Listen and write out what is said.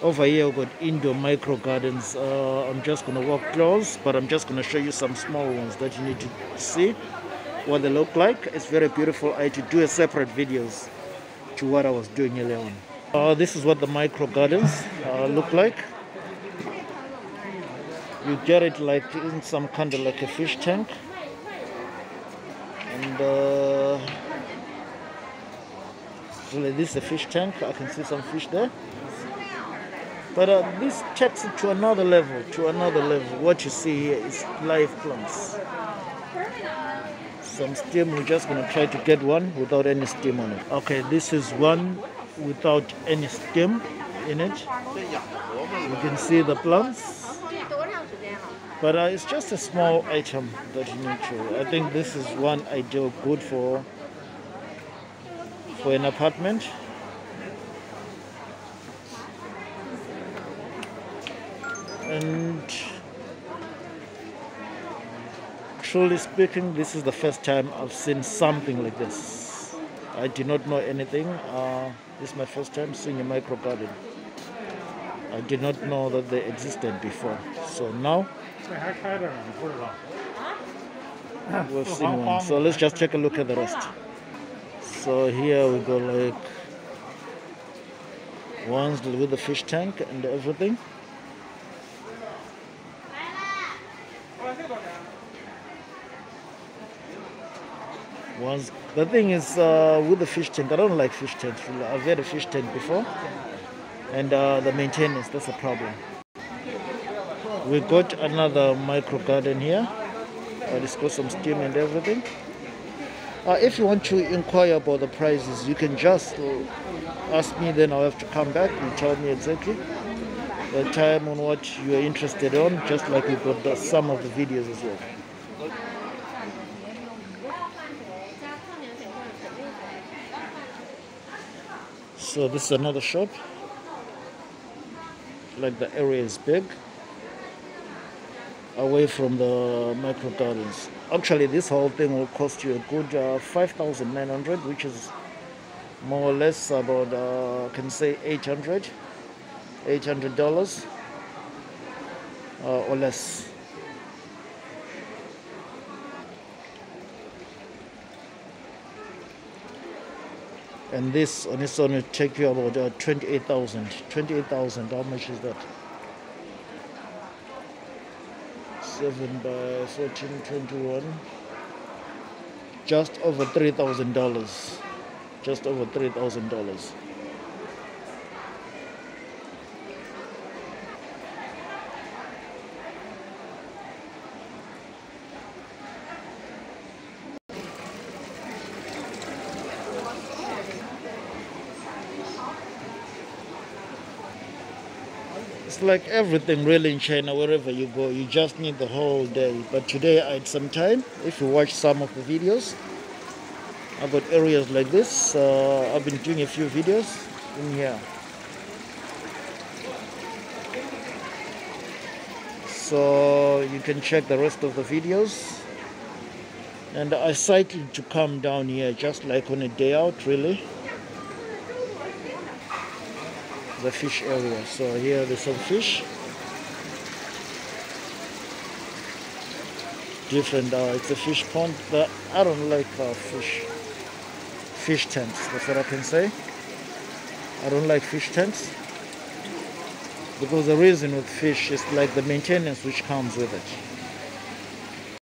Over here we've got indoor micro gardens. I'm just going to walk close, but I'm just going to show you some small ones that you need to see what they look like. It's very beautiful. I had to do a separate videos to what I was doing earlier on. This is what the micro gardens look like. You get it like in some kind of like a fish tank, and so this is a fish tank. I can see some fish there, but this takes it to another level. What you see here is live plants. Some steam. We're just going to try to get one without any steam on it. Okay, this is one without any steam in it. You can see the plants, but it's just a small item that you need to. I think this is one ideal good for an apartment. And truly speaking, this is the first time I've seen something like this. I did not know anything. This is my first time seeing a micro garden. I did not know that they existed before. So now we've seen one. So let's just take a look at the rest. So here we go, like ones with the fish tank and everything. Ones. The thing is with the fish tank, I don't like fish tanks. I've had a fish tank before, and the maintenance, that's a problem. We got another micro garden here. It's got some steam and everything. If you want to inquire about the prices, you can just ask me, then I'll have to come back and tell me exactly the time on what you are interested on, just like we've got some of the videos as well. So this is another shop. Like the area is big, away from the micro gardens. Actually, this whole thing will cost you a good 5,900, which is more or less about I can say $800 or less. And this on its own will take you about 28,000. 28,000. How much is that? 7 by 14, 21. Just over $3,000. Just over $3,000. It's like everything really in China, wherever you go, you just need the whole day. But today I had some time. If you watch some of the videos, I've got areas like this. I've been doing a few videos in here. So you can check the rest of the videos. And I decided to come down here just like on a day out, really. The fish area. So here there's some fish. Different. It's a fish pond. But I don't like fish tanks. That's what I can say. I don't like fish tanks because the reason with fish is like the maintenance which comes with it.